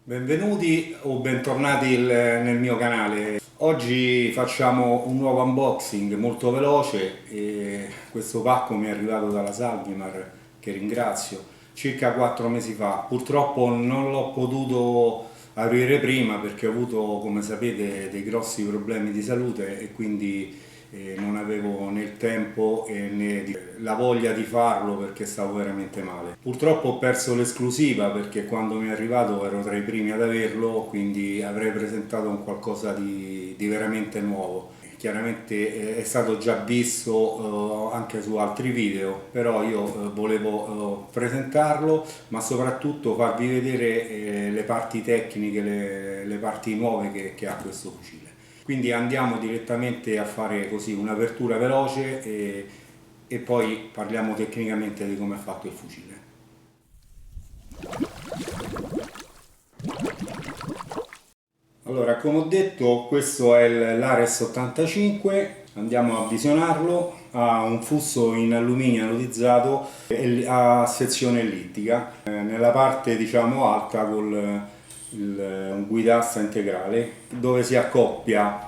Benvenuti o bentornati nel mio canale. Oggi facciamo un nuovo unboxing molto veloce e questo pacco mi è arrivato dalla Salvimar, che ringrazio, circa 4 mesi fa. Purtroppo non l'ho potuto aprire prima perché ho avuto, come sapete, dei grossi problemi di salute e quindi non avevo né il tempo né la voglia di farlo perché stavo veramente male. Purtroppo ho perso l'esclusiva perché quando mi è arrivato ero tra i primi ad averlo, quindi avrei presentato un qualcosa di veramente nuovo. Chiaramente è stato già visto anche su altri video, però io volevo presentarlo, ma soprattutto farvi vedere le parti tecniche, le parti nuove che ha questo fucile. Quindi andiamo direttamente a fare così un'apertura veloce e poi parliamo tecnicamente di come è fatto il fucile. Allora, come ho detto, questo è l'Ares 85, andiamo a visionarlo, ha un fusto in alluminio anodizzato e a sezione ellittica, nella parte diciamo alta con un guidasta integrale dove si accoppia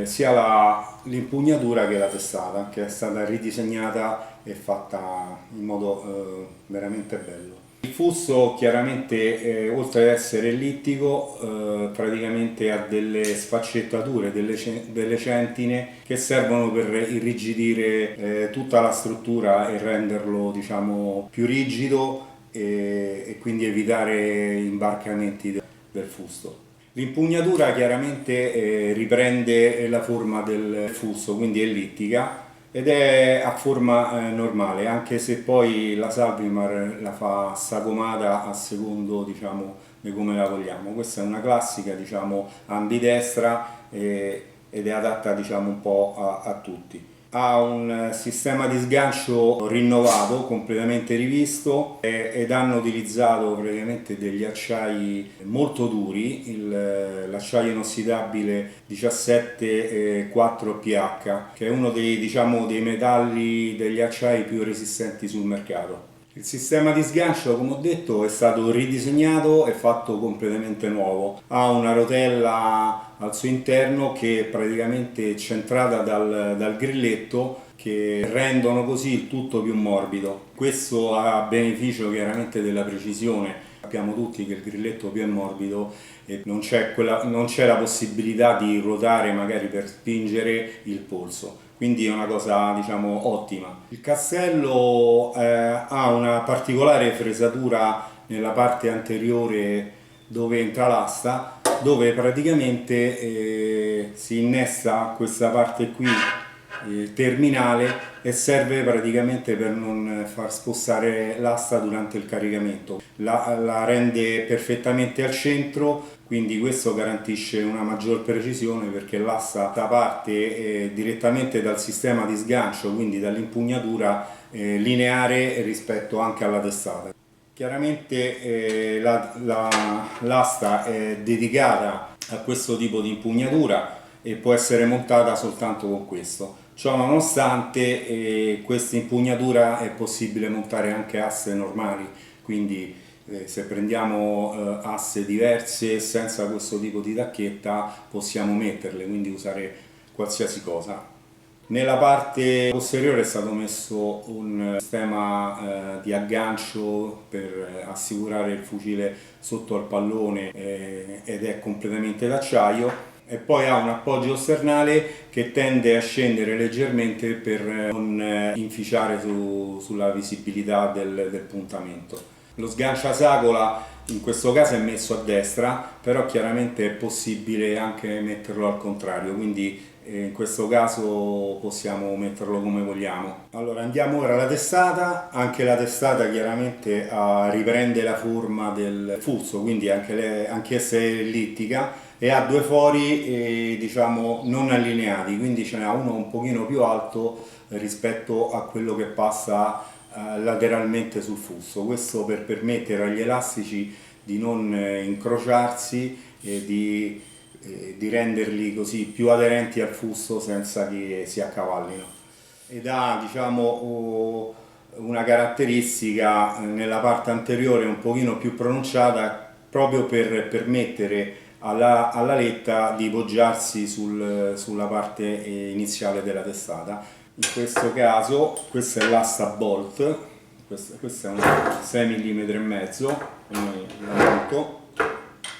sia l'impugnatura che la testata, che è stata ridisegnata e fatta in modo veramente bello. Il fusto chiaramente oltre ad essere ellittico praticamente ha delle sfaccettature, delle centine che servono per irrigidire tutta la struttura e renderlo diciamo più rigido e quindi evitare imbarcamenti del fusto. L'impugnatura chiaramente riprende la forma del fusto, quindi ellittica, ed è a forma normale, anche se poi la Salvimar la fa sagomata a secondo diciamo, di come la vogliamo. Questa è una classica diciamo, ambidestra ed è adatta diciamo, un po' a tutti. Ha un sistema di sgancio rinnovato, completamente rivisto ed hanno utilizzato praticamente degli acciai molto duri, l'acciaio inossidabile 17 4PH, che è uno dei, diciamo, dei metalli degli acciai più resistenti sul mercato. Il sistema di sgancio, come ho detto, è stato ridisegnato e fatto completamente nuovo. Ha una rotella al suo interno che è praticamente centrata dal grilletto che rendono così il tutto più morbido. Questo a beneficio chiaramente della precisione. Sappiamo tutti che il grilletto più è morbido e non c'è la possibilità di ruotare magari per spingere il polso, quindi è una cosa diciamo ottima. Il castello ha una particolare fresatura nella parte anteriore dove entra l'asta, dove praticamente si innesta questa parte qui terminale e serve praticamente per non far spostare l'asta durante il caricamento. La rende perfettamente al centro, quindi questo garantisce una maggior precisione perché l'asta parte direttamente dal sistema di sgancio, quindi dall'impugnatura lineare rispetto anche alla testata. Chiaramente l'asta è dedicata a questo tipo di impugnatura e può essere montata soltanto con questo. Ciò nonostante questa impugnatura è possibile montare anche asse normali, quindi se prendiamo asse diverse senza questo tipo di tacchetta possiamo metterle, quindi usare qualsiasi cosa. Nella parte posteriore è stato messo un sistema di aggancio per assicurare il fucile sotto al pallone ed è completamente d'acciaio e poi ha un appoggio sternale che tende a scendere leggermente per non inficiare sulla visibilità del puntamento. Lo sganciasagola in questo caso è messo a destra, però chiaramente è possibile anche metterlo al contrario, quindi in questo caso possiamo metterlo come vogliamo. Allora andiamo ora alla testata, anche la testata chiaramente riprende la forma del fusto, quindi anch'essa è ellittica e ha due fori diciamo non allineati, quindi ce n'è uno un pochino più alto rispetto a quello che passa lateralmente sul fusto. Questo per permettere agli elastici di non incrociarsi e di renderli così più aderenti al fusto senza che si accavallino. Ed ha diciamo una caratteristica nella parte anteriore un pochino più pronunciata proprio per permettere alla letta di poggiarsi sulla parte iniziale della testata. In questo caso questa è l'asta bolt, questa è un 6 mm e mezzo, la monto.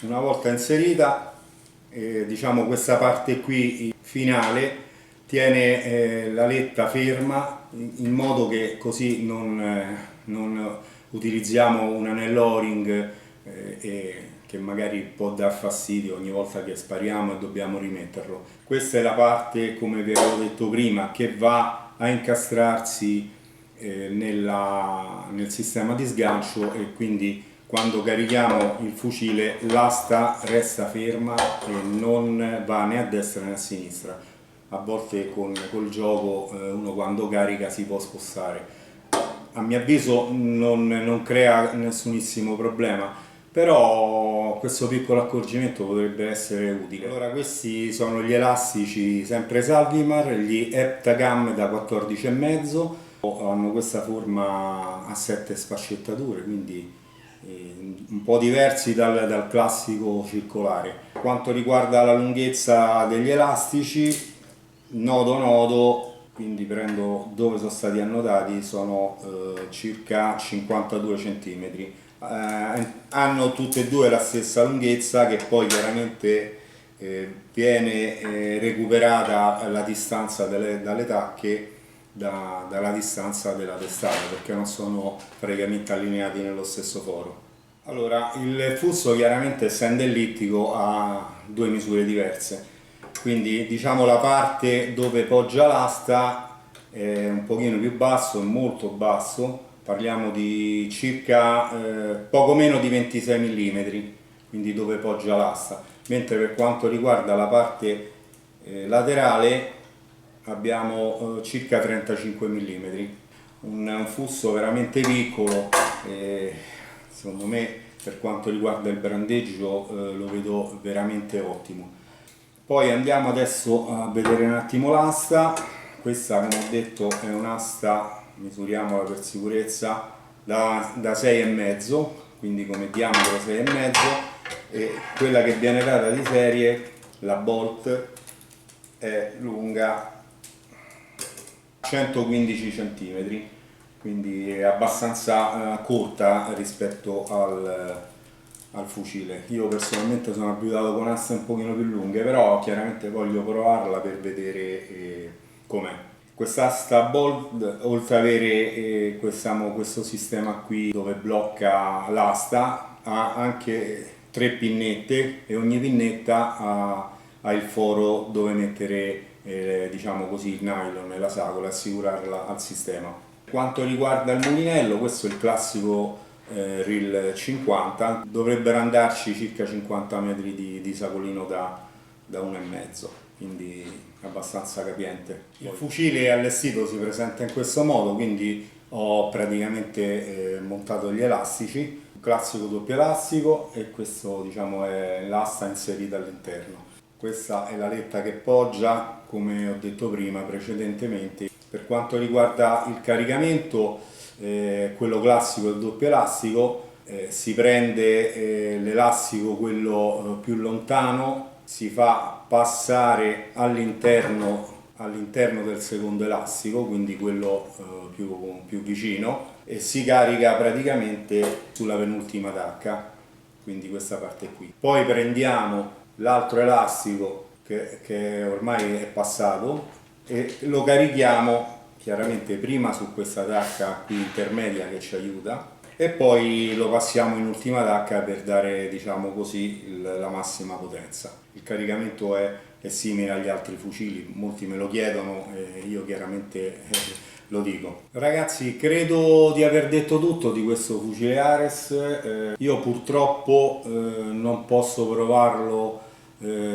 Una volta inserita, diciamo questa parte qui finale tiene la letta ferma in modo che così non utilizziamo un anello O-ring che magari può dar fastidio ogni volta che spariamo e dobbiamo rimetterlo. Questa è la parte, come vi avevo detto prima, che va a incastrarsi nel sistema di sgancio, e quindi quando carichiamo il fucile l'asta resta ferma e non va né a destra né a sinistra. A volte col gioco uno quando carica si può spostare. A mio avviso non crea nessunissimo problema, però questo piccolo accorgimento potrebbe essere utile. Allora, questi sono gli elastici sempre Salvimar, gli Heptagam da 14,5, hanno questa forma a 7 sfaccettature, quindi un po' diversi dal classico circolare. Per quanto riguarda la lunghezza degli elastici, nodo, quindi prendo dove sono stati annodati, sono circa 52 cm. Hanno tutte e due la stessa lunghezza, che poi chiaramente viene recuperata la distanza dalle tacche dalla distanza della testata, perché non sono praticamente allineati nello stesso foro. Allora, il fusto chiaramente, essendo ellittico, ha due misure diverse, quindi diciamo la parte dove poggia l'asta è un pochino più basso, molto basso, parliamo di circa poco meno di 26 mm, quindi dove poggia l'asta, mentre per quanto riguarda la parte laterale abbiamo circa 35 mm, un fusto veramente piccolo. Secondo me, per quanto riguarda il brandeggio, lo vedo veramente ottimo. Poi andiamo adesso a vedere un attimo l'asta. Questa, come ho detto, è un'asta, misuriamola per sicurezza, da 6,5, quindi come diametro 6,5, e quella che viene data di serie, la Bolt, è lunga 115 cm, quindi è abbastanza corta rispetto al fucile. Io personalmente sono abituato con aste un pochino più lunghe, però chiaramente voglio provarla per vedere com'è. Quest'asta Bolt, oltre ad avere questo sistema qui dove blocca l'asta, ha anche 3 pinnette, e ogni pinnetta ha il foro dove mettere diciamo così il nylon e la sagola, assicurarla al sistema. Per quanto riguarda il mulinello, questo è il classico reel 50, dovrebbero andarci circa 50 metri di sagolino da 1,5, quindi abbastanza capiente. Il fucile allestito si presenta in questo modo, quindi ho praticamente montato gli elastici, un classico doppio elastico, e questo diciamo è l'asta inserita all'interno. Questa è la letta che poggia, come ho detto prima precedentemente. Per quanto riguarda il caricamento, quello classico del doppio elastico, si prende l'elastico, quello più lontano, si fa passare all'interno del secondo elastico, quindi quello più vicino, e si carica praticamente sulla penultima tacca, quindi questa parte qui. Poi prendiamo l'altro elastico che ormai è passato e lo carichiamo chiaramente prima su questa tacca qui intermedia che ci aiuta, e poi lo passiamo in ultima tacca per dare, diciamo così, la massima potenza. Il caricamento è simile agli altri fucili, molti me lo chiedono e io chiaramente lo dico. Ragazzi, credo di aver detto tutto di questo fucile Ares. Io purtroppo non posso provarlo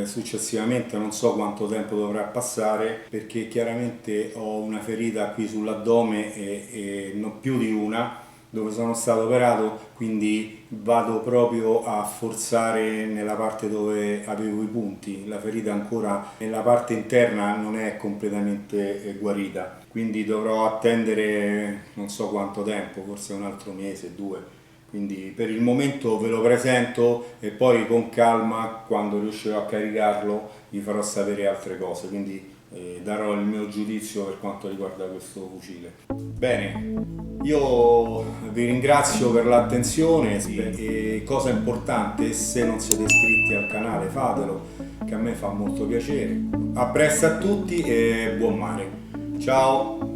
successivamente, non so quanto tempo dovrà passare, perché chiaramente ho una ferita qui sull'addome e non più di una, dove sono stato operato, quindi vado proprio a forzare nella parte dove avevo i punti. La ferita ancora nella parte interna non è completamente guarita, quindi dovrò attendere non so quanto tempo, forse un altro mese, 2. quindi per il momento ve lo presento e poi con calma, quando riuscirò a caricarlo, vi farò sapere altre cose, quindi darò il mio giudizio per quanto riguarda questo fucile. Bene, io vi ringrazio per l'attenzione e cosa importante, se non siete iscritti al canale fatelo, che a me fa molto piacere. A presto a tutti e buon mare. Ciao!